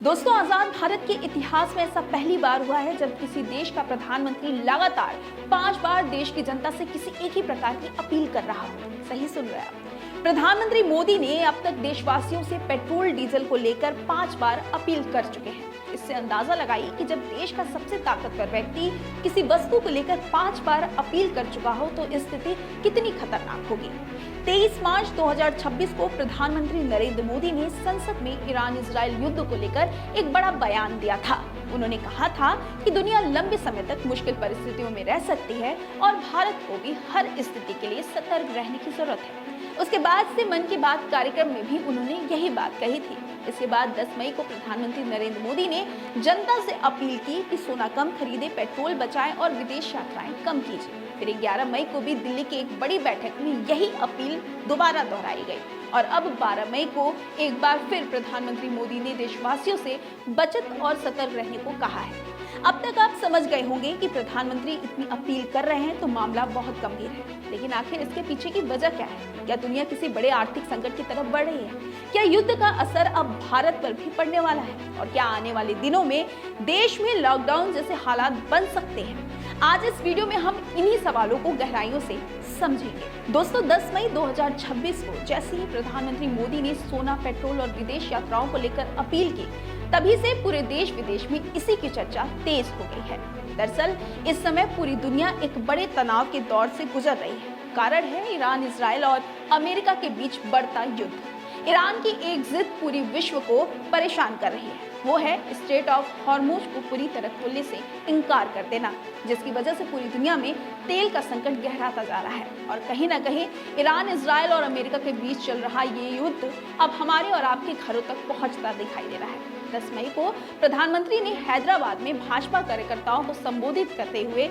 दोस्तों, आजाद भारत के इतिहास में ऐसा पहली बार हुआ है जब किसी देश का प्रधानमंत्री लगातार 5 बार देश की जनता से किसी एक ही प्रकार की अपील कर रहा हो। सही सुन रहे हैं आप। प्रधानमंत्री मोदी ने अब तक देशवासियों से पेट्रोल डीजल को लेकर 5 बार अपील कर चुके हैं। इससे अंदाजा लगाइए कि जब देश का सबसे ताकतवर व्यक्ति किसी वस्तु को लेकर 5 बार अपील कर चुका हो तो स्थिति कितनी खतरनाक होगी। 23 मार्च 2026 को प्रधानमंत्री नरेंद्र मोदी ने संसद में ईरान इजराइल युद्ध को लेकर एक बड़ा बयान दिया था। उन्होंने कहा था कि दुनिया लंबे समय तक मुश्किल परिस्थितियों में रह सकती है और भारत को भी हर स्थिति के लिए सतर्क रहने की जरूरत है। उसके बाद से मन की बात कार्यक्रम में भी उन्होंने यही बात कही थी। इसके बाद 10 मई को प्रधानमंत्री नरेंद्र मोदी ने जनता से अपील की कि सोना कम खरीदे, पेट्रोल बचाएं और विदेश यात्राएं कम कीजिए। फिर 11 मई को भी दिल्ली की एक बड़ी बैठक में यही अपील दोबारा दोहराई गई और अब 12 मई को एक बार फिर प्रधानमंत्री मोदी ने देशवासियों से बचत और सतर्क रहने को कहा है। अब तक आप समझ गए होंगे कि प्रधानमंत्री इतनी अपील कर रहे हैं तो मामला बहुत गंभीर है, लेकिन आखिर इसके पीछे की वजह क्या है? क्या दुनिया किसी बड़े आर्थिक संकट की तरफ बढ़ रही है? क्या युद्ध का असर अब भारत पर भी पड़ने वाला है? और क्या आने वाले दिनों में देश में लॉकडाउन जैसे हालात बन सकते हैं? आज इस वीडियो में हम इन्हीं सवालों को गहराइयों से समझेंगे। दोस्तों, 10 मई 2026 को जैसे ही प्रधानमंत्री मोदी ने सोना, पेट्रोल और विदेश यात्राओं को लेकर अपील की, तभी से पूरे देश विदेश में इसी की चर्चा तेज हो गई है। दरअसल इस समय पूरी दुनिया एक बड़े तनाव के दौर से गुजर रही है। कारण है ईरान, इजराइल और अमेरिका के बीच बढ़ता युद्ध। ईरान की एक जिद पूरी विश्व को परेशान कर रही है, वो है स्ट्रेट ऑफ हॉर्मुज को पूरी तरह खोलने से इनकार कर देना, जिसकी वजह से पूरी दुनिया में तेल का संकट गहराता जा रहा है। और कहीं ना कहीं ईरान, इजराइल और अमेरिका के बीच चल रहा ये युद्ध अब हमारे और आपके घरों तक पहुंचता दिखाई दे रहा है। 10 मई को प्रधानमंत्री ने हैदराबाद में भाजपा कार्यकर्ताओं को संबोधित करते हुए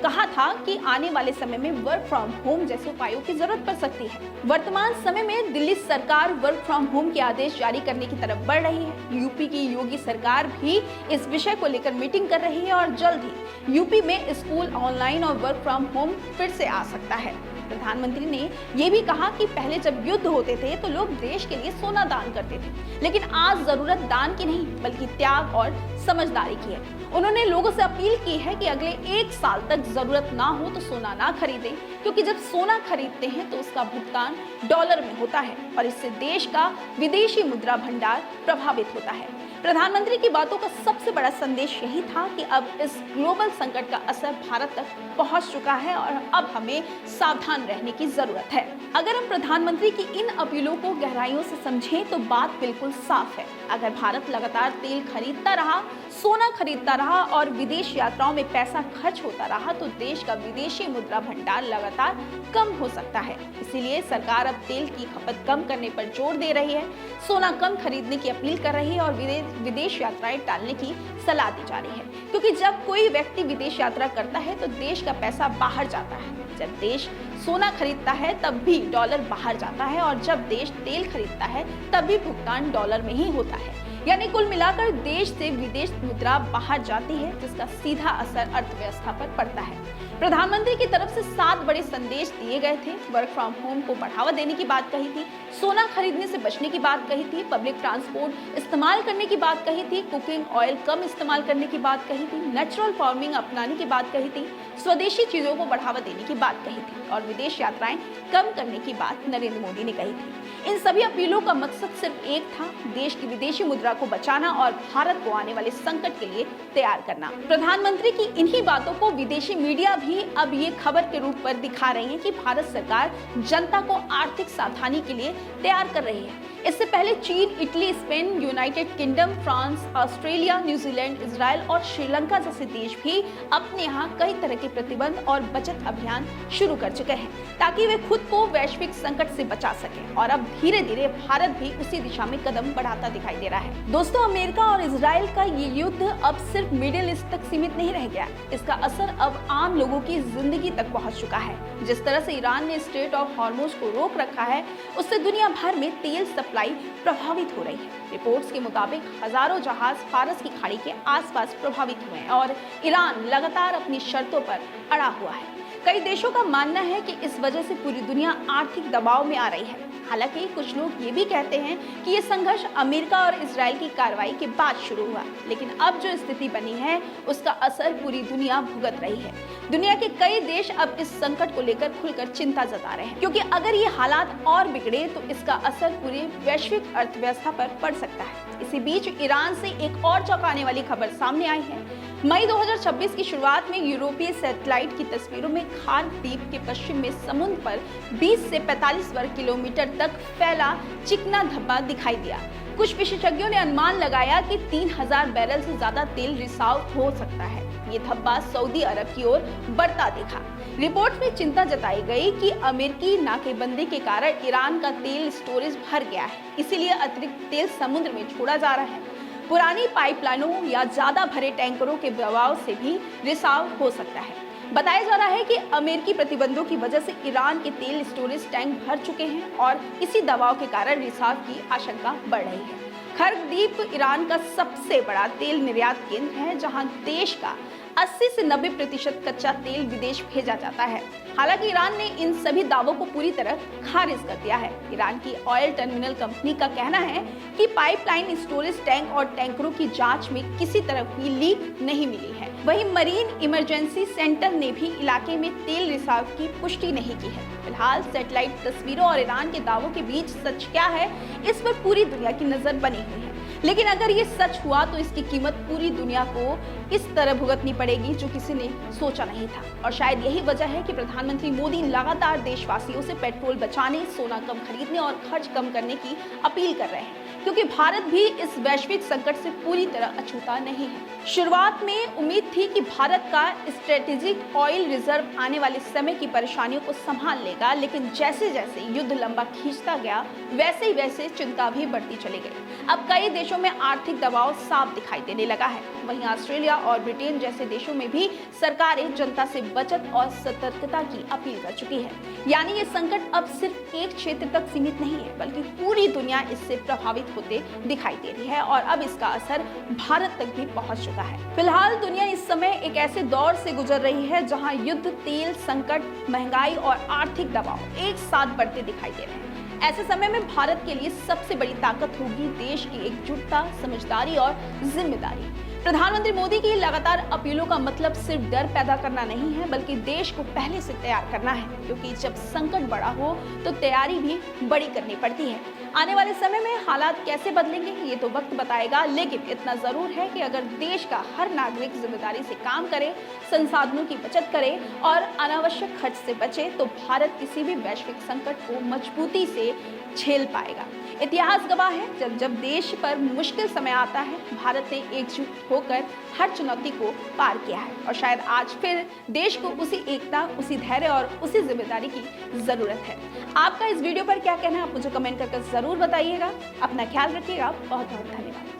कहा था कि आने वाले समय में वर्क फ्रॉम होम जैसे उपायों की जरूरत पड़ सकती है। वर्तमान समय में दिल्ली सरकार वर्क फ्रॉम होम के आदेश जारी करने की तरफ बढ़ रही है। यूपी की योगी सरकार भी इस विषय को लेकर मीटिंग कर रही है और जल्द ही यूपी में स्कूल ऑनलाइन और वर्क फ्रॉम होम फिर से आ सकता है। प्रधानमंत्री ने ये भी कहा कि पहले जब युद्ध होते थे तो लोग देश के लिए सोना दान करते थे, लेकिन आज जरूरत दान की नहीं बल्कि त्याग और समझदारी की है। उन्होंने लोगों से अपील की है कि अगले 1 साल तक जरूरत ना हो तो सोना ना खरीदें, क्योंकि जब सोना खरीदते हैं तो उसका भुगतान डॉलर में होता है और इससे देश का विदेशी मुद्रा भंडार प्रभावित होता है। प्रधानमंत्री की बातों का सबसे बड़ा संदेश यही था कि अब इस ग्लोबल संकट का असर भारत तक पहुंच चुका है और अब हमें सावधान रहने की जरूरत है। अगर हम प्रधानमंत्री की इन अपीलों को गहराइयों से समझें तो बात बिल्कुल साफ है। अगर भारत लगातार तेल खरीदता रहा, सोना खरीदता रहा और विदेश यात्राओं में पैसा खर्च होता रहा तो देश का विदेशी मुद्रा भंडार लगातार कम हो सकता है। इसीलिए सरकार अब तेल की खपत कम करने पर जोर दे रही है, सोना कम खरीदने की अपील कर रही है और विदेश यात्राएं टालने की सलाह दी जा रही है, क्योंकि जब कोई व्यक्ति विदेश यात्रा करता है तो देश का पैसा बाहर जाता है। जब देश सोना खरीदता है तब भी डॉलर बाहर जाता है और जब देश तेल खरीदता है तब भी भुगतान डॉलर में ही होता है। यानी कुल मिलाकर देश से विदेश मुद्रा बाहर जाती है, जिसका सीधा असर अर्थव्यवस्था पर पड़ता है। प्रधानमंत्री की तरफ से 7 बड़े संदेश दिए गए थे। वर्क फ्रॉम होम को बढ़ावा देने की बात कही थी, सोना खरीदने से बचने की बात कही थी, पब्लिक ट्रांसपोर्ट इस्तेमाल करने की बात कही थी, कुकिंग ऑयल कम इस्तेमाल करने की बात कही थी, नेचुरल फार्मिंग अपनाने की बात कही थी, स्वदेशी चीजों को बढ़ावा देने की बात कही थी और विदेश यात्राएं कम करने की बात नरेंद्र मोदी ने कही थी। इन सभी अपीलों का मकसद सिर्फ एक था, देश की विदेशी मुद्रा को बचाना और भारत को आने वाले संकट के लिए तैयार करना। प्रधानमंत्री की इन्हीं बातों को विदेशी मीडिया भी अब ये खबर के रूप पर दिखा रही है कि भारत सरकार जनता को आर्थिक सावधानी के लिए तैयार कर रही है। इससे पहले चीन, Italy, Spain, United kingdom, France, Australia, New Zealand, Israel और श्रीलंका जैसे देश भी अपने यहाँ कई तरह के प्रतिबंध और बचत अभियान शुरू कर चुके हैं ताकि वे खुद को वैश्विक संकट से बचा सकें और अब धीरे धीरे भारत भी उसी दिशा में कदम बढ़ाता दिखाई दे रहा है। दोस्तों, अमेरिका और इजराइल का ये युद्ध अब सिर्फ मिडिल ईस्ट तक सीमित नहीं रह गया, इसका असर अब आम लोगों की जिंदगी तक पहुंच चुका है। जिस तरह से ईरान ने स्ट्रेट ऑफ हॉर्मुज को रोक रखा है, उससे दुनिया भर में तेल सप्लाई प्रभावित हो रही है। रिपोर्ट्स के मुताबिक हजारों जहाज फारस की खाड़ी के आसपास प्रभावित हुए हैं और ईरान लगातार अपनी शर्तों पर अड़ा हुआ है। कई देशों का मानना है कि इस वजह से पूरी दुनिया आर्थिक दबाव में आ रही है। हालांकि कुछ लोग ये भी कहते हैं कि ये संघर्ष अमेरिका और इजराइल की कार्रवाई के बाद शुरू हुआ, लेकिन अब जो स्थिति बनी है उसका असर पूरी दुनिया भुगत रही है। दुनिया के कई देश अब इस संकट को लेकर खुलकर चिंता जता रहे हैं, क्योंकि अगर ये हालात और बिगड़े तो इसका असर पूरी वैश्विक अर्थव्यवस्था पर पड़ सकता है। इसी बीच ईरान से एक और चौंकाने वाली खबर सामने आई है। मई 2026 की शुरुआत में यूरोपीय सैटेलाइट की तस्वीरों में खार द्वीप के पश्चिम में समुद्र पर 20 से 45 वर्ग किलोमीटर तक फैला चिकना धब्बा दिखाई दिया। कुछ विशेषज्ञों ने अनुमान लगाया कि 3000 बैरल से ज्यादा तेल रिसाव हो सकता है। ये धब्बा सऊदी अरब की ओर बढ़ता दिखा। रिपोर्ट में चिंता जताई गई कि अमेरिकी नाकेबंदी के कारण ईरान का तेल स्टोरेज भर गया है, इसीलिए अतिरिक्त तेल समुद्र में छोड़ा जा रहा है। पुरानी पाइपलाइनों या ज्यादा भरे टैंकरों के दबाव से भी रिसाव हो सकता है। बताया जा रहा है कि अमेरिकी प्रतिबंधों की वजह से ईरान के तेल स्टोरेज टैंक भर चुके हैं और इसी दबाव के कारण रिसाव की आशंका बढ़ रही है। खर्ग द्वीप ईरान का सबसे बड़ा तेल निर्यात केंद्र है, जहां देश का 80 से 90% कच्चा तेल विदेश भेजा जाता है। हालांकि ईरान ने इन सभी दावों को पूरी तरह खारिज कर दिया है। ईरान की ऑयल टर्मिनल कंपनी का कहना है कि पाइपलाइन, स्टोरेज टैंक और टैंकरों की जांच में किसी तरह की लीक नहीं मिली है। वहीं मरीन इमरजेंसी सेंटर ने भी इलाके में तेल रिसाव की पुष्टि नहीं की है। फिलहाल सैटेलाइट तस्वीरों और ईरान के दावों के बीच सच क्या है, इस पर पूरी दुनिया की नजर बनी हुई है। लेकिन अगर ये सच हुआ तो इसकी कीमत पूरी दुनिया को इस तरह भुगतनी पड़ेगी जो किसी ने सोचा नहीं था। और शायद यही वजह है कि प्रधानमंत्री मोदी लगातार देशवासियों से पेट्रोल बचाने, सोना कम खरीदने और खर्च कम करने की अपील कर रहे हैं, क्योंकि भारत भी इस वैश्विक संकट से पूरी तरह अछूता नहीं है। शुरुआत में उम्मीद थी कि भारत का स्ट्रेटेजिक ऑयल रिजर्व आने वाले समय की परेशानियों को संभाल लेगा, लेकिन जैसे जैसे युद्ध लंबा खींचता गया वैसे ही वैसे चिंता भी बढ़ती चली गई। अब कई देशों में आर्थिक दबाव साफ दिखाई देने लगा है। वहीं ऑस्ट्रेलिया और ब्रिटेन जैसे देशों में भी सरकारें जनता से बचत और सतर्कता की अपील कर चुकी है। यानी ये संकट अब सिर्फ एक क्षेत्र तक सीमित नहीं है, बल्कि पूरी दुनिया इससे प्रभावित होते दिखाई दे रही है और अब इसका असर भारत तक भी पहुंच चुका है। फिलहाल दुनिया इस समय एक ऐसे दौर से गुजर रही है जहां युद्ध, तेल संकट, महंगाई और आर्थिक दबाव एक साथ बढ़ते दिखाई दे रहे हैं। ऐसे समय में भारत के लिए सबसे बड़ी ताकत होगी देश की एकजुटता, समझदारी और जिम्मेदारी। प्रधानमंत्री मोदी की लगातार अपीलों का मतलब सिर्फ डर पैदा करना नहीं है, बल्कि देश को पहले से तैयार करना है, क्योंकि जब संकट बड़ा हो तो तैयारी भी बड़ी करनी पड़ती है। आने वाले समय में हालात कैसे बदलेंगे ये तो वक्त बताएगा, लेकिन इतना जरूर है कि अगर देश का हर नागरिक जिम्मेदारी से काम करे, संसाधनों की बचत करे और अनावश्यक खर्च से बचे, तो भारत किसी भी वैश्विक संकट को मजबूती से झेल पाएगा। इतिहास गवाह है, जब देश पर मुश्किल समय आता है, भारत ने एकजुट होकर हर चुनौती को पार किया है और शायद आज फिर देश को उसी एकता, उसी धैर्य और उसी जिम्मेदारी की जरूरत है। आपका इस वीडियो पर क्या कहना है, आप मुझे कमेंट करके जरूर बताइएगा। अपना ख्याल रखिएगा। बहुत बहुत धन्यवाद।